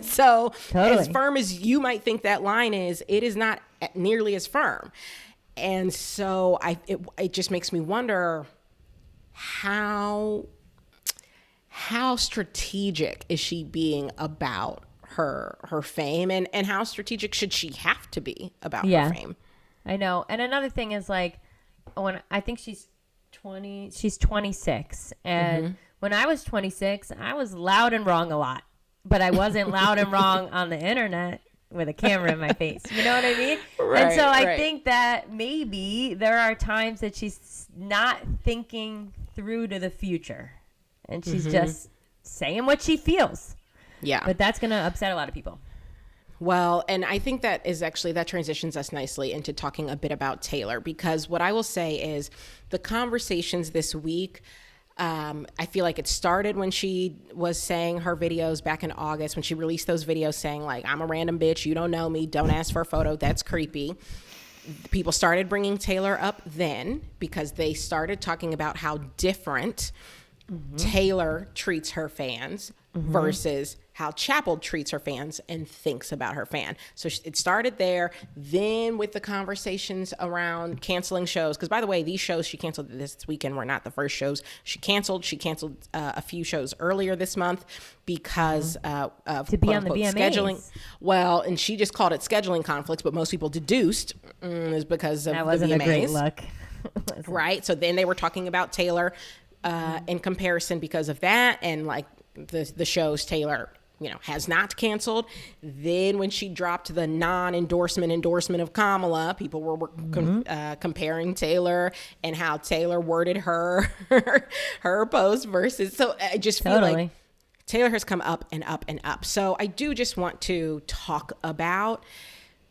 So as firm as you might think that line is, it is not nearly as firm. And so it just makes me wonder how strategic is she being about her fame and how strategic should she have to be about her fame? I know. And another thing is like, when I think she's 26 and when I was 26, I was loud and wrong a lot, but I wasn't loud and wrong on the internet with a camera in my face. You know what I mean? Right, and so I think that maybe there are times that she's not thinking through to the future and she's just saying what she feels. Yeah. But that's going to upset a lot of people. Well, and I think that transitions us nicely into talking a bit about Taylor, because what I will say is the conversations this week, I feel like it started when she was saying her videos back in August, when she released those videos saying like, I'm a random bitch, you don't know me, don't ask for a photo, that's creepy. People started bringing Taylor up then because they started talking about how different Taylor treats her fans versus how Chappell treats her fans and thinks about her fan. So it started there. Then with the conversations around canceling shows, because by the way, these shows she canceled this weekend were not the first shows she canceled. She canceled a few shows earlier this month because of to be on the VMAs. Scheduling. Well, and she just called it scheduling conflicts, but most people deduced is because of that wasn't the VMAs. A great look. Right. So then they were talking about Taylor in comparison because of that, and like the shows Taylor has not canceled. Then when she dropped the endorsement of Kamala, people were comparing Taylor and how Taylor worded her post versus. So I just feel like Taylor has come up and up and up. So I do just want to talk about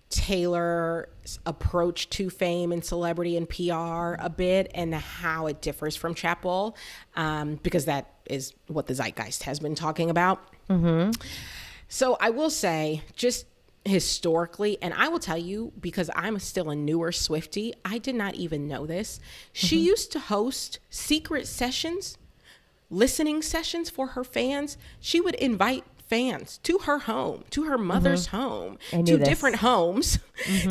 Taylor's approach to fame and celebrity and PR a bit, and how it differs from Chappell, because that is what the zeitgeist has been talking about. So I will say, just historically, and I will tell you, because I'm still a newer Swiftie, I did not even know this. She used to host secret sessions, listening sessions for her fans. She would invite fans to her home, to her mother's home, this. different homes,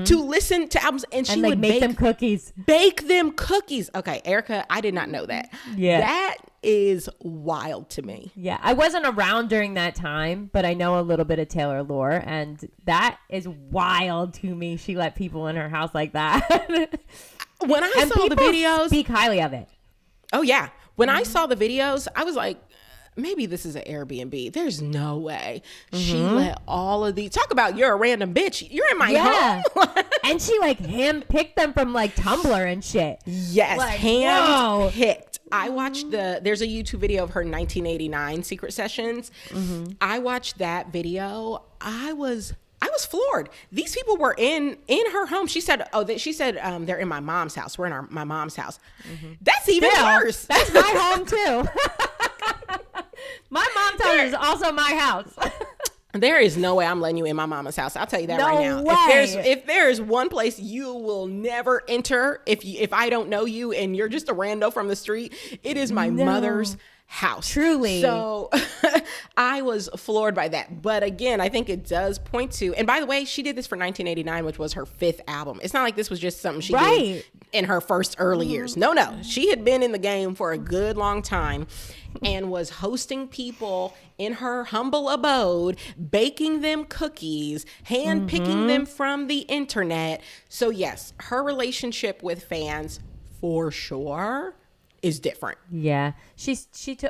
to listen to albums, and she would make them cookies. Bake them cookies. Okay, Erica, I did not know that. Yeah. That is wild to me. Yeah, I wasn't around during that time, but I know a little bit of Taylor lore, and that is wild to me. She let people in her house like that. When I saw the videos, speak highly of it. Oh yeah. When I saw the videos, I was like, maybe this is an Airbnb. There's no way she let all of these. Talk about you're a random bitch. You're in my home. And she like hand-picked them from like Tumblr and shit. Yes, like, hand-picked. I watched there's a YouTube video of her 1989 secret sessions. I watched that video. I was floored. These people were in her home. She said, they're in my mom's house. We're in my mom's house. That's even worse. That's my home too. My mom's house is also my house. There is no way I'm letting you in my mama's house. I'll tell you that right now. Way. If there is one place you will never enter, if I don't know you and you're just a rando from the street, it is my mother's house. Truly. So I was floored by that. But again, I think it does point to, and by the way, she did this for 1989, which was her 5th album. It's not like this was just something she did in her first early years. No. She had been in the game for a good long time and was hosting people in her humble abode, baking them cookies, hand picking them from the internet. So yes, her relationship with fans for sure is different. Yeah. She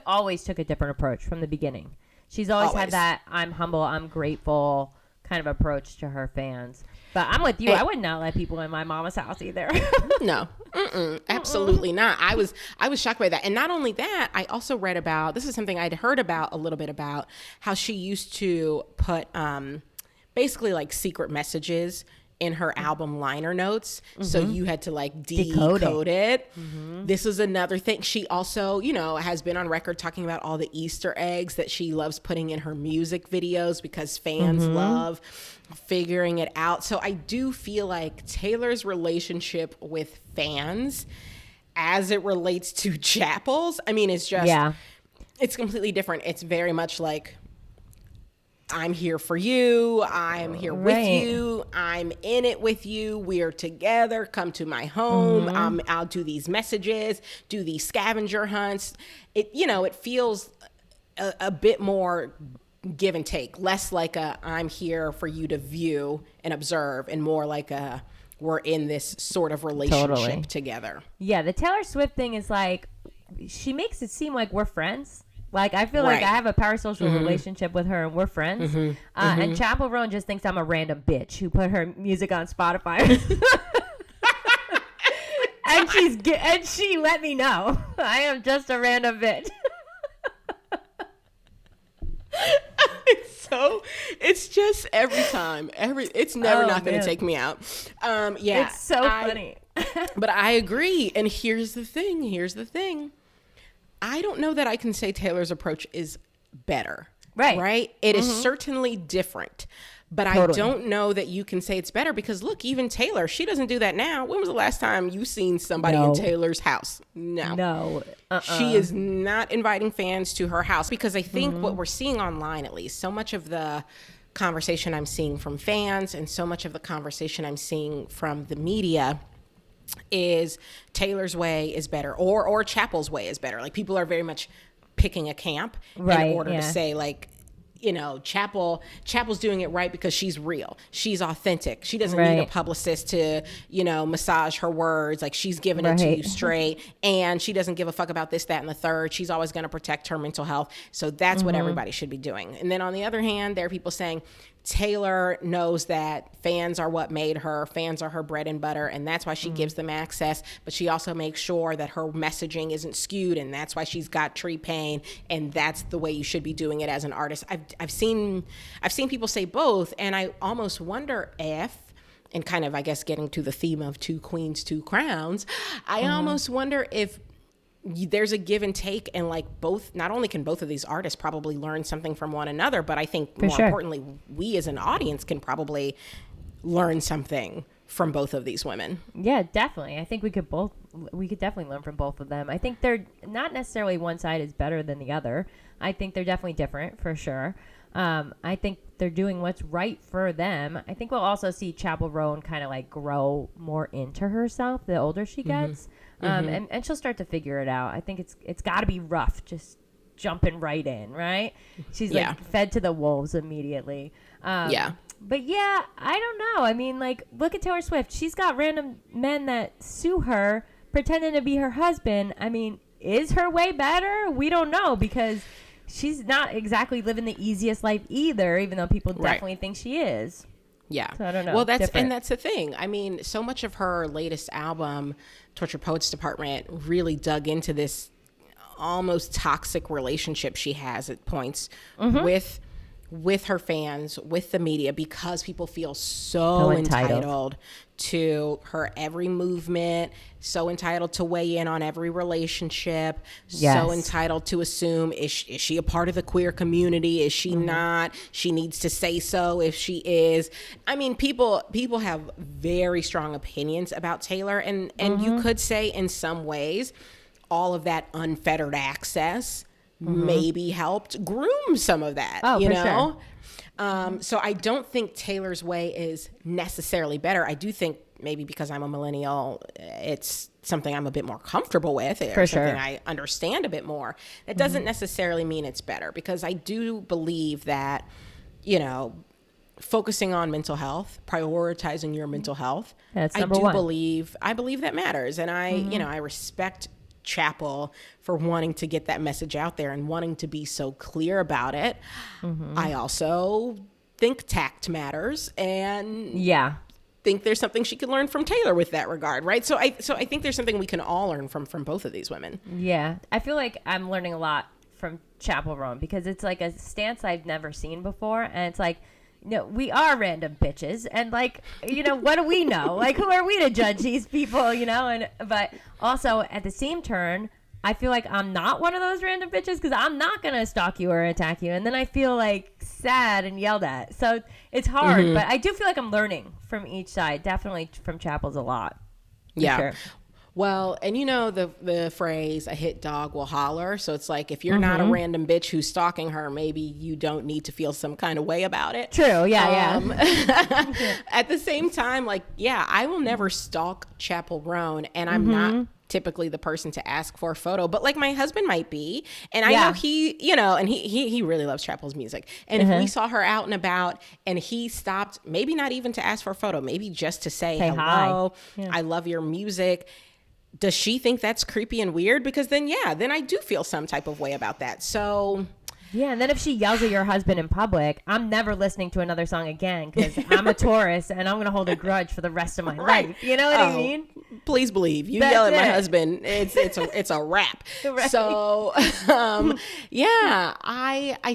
always took a different approach from the beginning. She's always had that I'm humble, I'm grateful kind of approach to her fans. But I'm with you. I would not let people in my mama's house either. No, absolutely not. I was shocked by that. And not only that, I also read about, this is something I'd heard about a little bit about, how she used to put basically like secret messages in her album liner notes. So you had to like decode it. This is another thing. She also, has been on record talking about all the Easter eggs that she loves putting in her music videos because fans love figuring it out. So I do feel like Taylor's relationship with fans as it relates to Chappell's, I mean, it's just, it's completely different. It's very much like, I'm here for you. I'm here with you. I'm in it with you. We're together. Come to my home. I'll do these messages, do these scavenger hunts. It feels a bit more give and take, less like I'm here for you to view and observe, and more like we're in this sort of relationship together. Yeah, the Taylor Swift thing is like, she makes it seem like we're friends. Like, I feel like I have a parasocial relationship with her and we're friends. And Chappell Rhone just thinks I'm a random bitch who put her music on Spotify. and she let me know. I am just a random bitch. It's just every time. It's never not going to take me out. It's so funny. But I agree. And here's the thing. I don't know that I can say Taylor's approach is better. Right? It is certainly different. But I don't know that you can say it's better because, look, even Taylor, she doesn't do that now. When was the last time you seen somebody in Taylor's house? No. She is not inviting fans to her house because I think what we're seeing online, at least, so much of the conversation I'm seeing from fans and so much of the conversation I'm seeing from the media is Taylor's way is better or Chappell's way is better. Like, people are very much picking a camp in order to say, like, Chappell's doing it right because she's real. She's authentic. She doesn't need a publicist to, massage her words. Like, she's giving it to you straight, and she doesn't give a fuck about this, that, and the third. She's always going to protect her mental health. So that's what everybody should be doing. And then on the other hand, there are people saying Taylor knows that fans are what made her. Fans are her bread and butter, and that's why she gives them access. But she also makes sure that her messaging isn't skewed, and that's why she's got tree pain, and that's the way you should be doing it as an artist. I've seen people say both, and I almost wonder if, and kind of, I guess, getting to the theme of two queens, two crowns, I almost wonder if there's a give and take, and like both, not only can both of these artists probably learn something from one another, but I think more importantly, we as an audience can probably learn something from both of these women. Yeah, definitely. I think we could definitely learn from both of them. I think they're not necessarily one side is better than the other. I think they're definitely different for sure. I think they're doing what's right for them. I think we'll also see Chappell Roan kind of like grow more into herself the older she gets. And she'll start to figure it out. I think it's got to be rough, just jumping right in, right? She's like fed to the wolves immediately. But yeah, I don't know. I mean, like, look at Taylor Swift. She's got random men that sue her, pretending to be her husband. I mean, is her way better? We don't know, because she's not exactly living the easiest life either, even though people definitely think she is. Yeah. So I don't know. Well, that's the thing. I mean, so much of her latest album, Tortured Poets Department, really dug into this almost toxic relationship she has at points with her fans, with the media, because people feel so entitled to her every movement, so entitled to weigh in on every relationship, so entitled to assume, is she a part of the queer community? Is she not? She needs to say so if she is. I mean, people have very strong opinions about Taylor, and you could say in some ways all of that unfettered access maybe helped groom some of that, you know? Sure. So I don't think Taylor's way is necessarily better. I do think maybe because I'm a millennial, it's something I'm a bit more comfortable with, or something I understand a bit more. That doesn't necessarily mean it's better, because I do believe that, you know, focusing on mental health, prioritizing your mental health, that's I believe that matters. And I, you know, I respect Chappell for wanting to get that message out there and wanting to be so clear about it. I also think tact matters, and think there's something she could learn from Taylor with that regard, right? So I think there's something we can all learn from both of these women. Yeah, I feel like I'm learning a lot from Chappell Roan, because it's like a stance I've never seen before, and it's like, no, we are random bitches, and like, you know, what do we know? Like, who are we to judge these people, you know? And but also at the same turn, I feel like I'm not one of those random bitches, because I'm not gonna stalk you or attack you, and then I feel like sad and yelled at. So it's hard, but I do feel like I'm learning from each side. Definitely from Chappell's a lot. Yeah. Sure. Well, and you know the phrase, a hit dog will holler. So it's like, if you're not a random bitch who's stalking her, maybe you don't need to feel some kind of way about it. True. Yeah. At the same time, like, I will never stalk Chappell Roan, and I'm not typically the person to ask for a photo, but like my husband might be. And I know he, you know, and he really loves Chappell's music. And if we saw her out and about and he stopped, maybe not even to ask for a photo, maybe just to say hello, I love your music. Does she think that's creepy and weird? Because then I do feel some type of way about that. So yeah, and then if she yells at your husband in public, I'm never listening to another song again, because I'm a Taurus and I'm going to hold a grudge for the rest of my life. You know what I mean? Please believe you yell at my husband, it's a wrap. Right. So I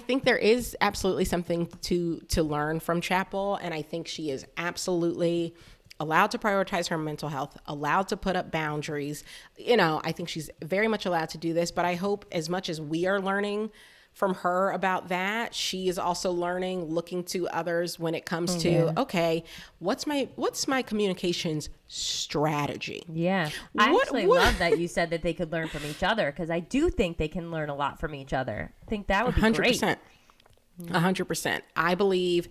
think there is absolutely something to learn from Chappell, and I think she is absolutely allowed to prioritize her mental health, allowed to put up boundaries. You know, I think she's very much allowed to do this, but I hope as much as we are learning from her about that, she is also learning, looking to others when it comes to, okay, what's my communications strategy? Yeah. I actually love that you said that they could learn from each other, because I do think they can learn a lot from each other. I think that would be 100%. Great. 100%. I believe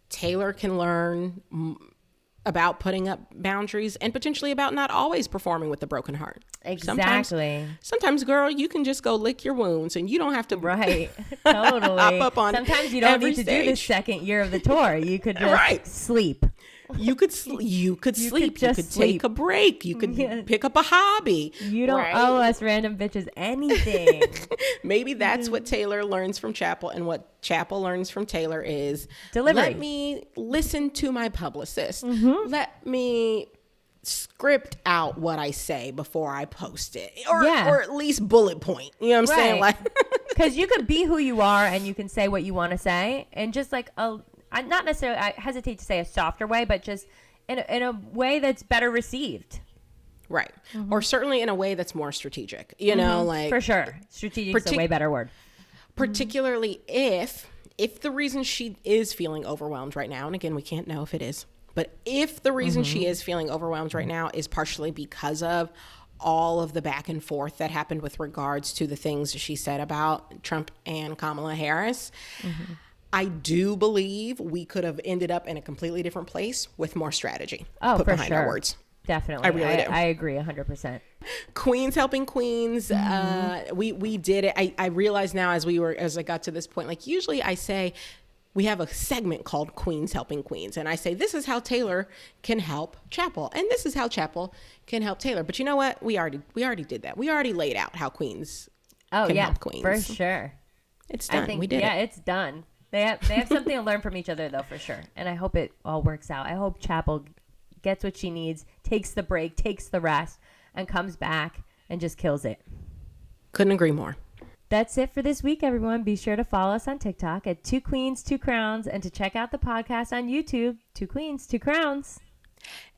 Taylor can learn about putting up boundaries, and potentially about not always performing with a broken heart. Exactly. Sometimes, girl, you can just go lick your wounds, and you don't have to totally hop up on sometimes you don't need to do the second year of the tour. You could just sleep. You could sleep. You could take a break. You could pick up a hobby. You don't owe us random bitches anything. Maybe that's what Taylor learns from Chappell, and what Chappell learns from Taylor is delivery. Let me listen to my publicist. Let me script out what I say before I post it, or at least bullet point. You know what I'm saying? Like, because you could be who you are, and you can say what you want to say, and just like not necessarily, I hesitate to say a softer way, but just in a way that's better received. Right. Or certainly in a way that's more strategic, you know, like. For sure. Strategic is a way better word. Particularly if the reason she is feeling overwhelmed right now, and again, we can't know if it is, but if the reason she is feeling overwhelmed right now is partially because of all of the back and forth that happened with regards to the things she said about Trump and Kamala Harris, I do believe we could have ended up in a completely different place with more strategy Oh, put for behind sure. our words. Definitely. I really do. I agree 100%. Queens helping queens. We did it. I realize now as I got to this point, like usually I say we have a segment called Queens Helping Queens. And I say, this is how Taylor can help Chappell. And this is how Chappell can help Taylor. But you know what? We already did that. We already laid out how queens can help queens. For sure. It's done. I think, we did it. it's done. They have something to learn from each other, though, for sure. And I hope it all works out. I hope Chappell gets what she needs, takes the break, takes the rest, and comes back and just kills it. Couldn't agree more. That's it for this week, everyone. Be sure to follow us on TikTok at 2 Queens, 2 Crowns, and to check out the podcast on YouTube, 2 Queens, 2 Crowns.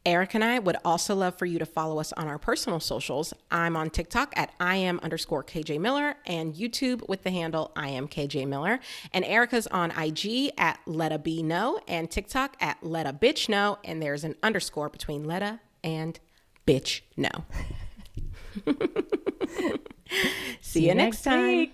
Eric and I would also love for you to follow us on our personal socials. I'm on TikTok at @IM_KJ Miller and YouTube with the handle IamKJ And Erica's on IG at LetaBKnow and TikTok at LetaBitchKnow. And there's an underscore between Leta and Bitch Know. See you next time.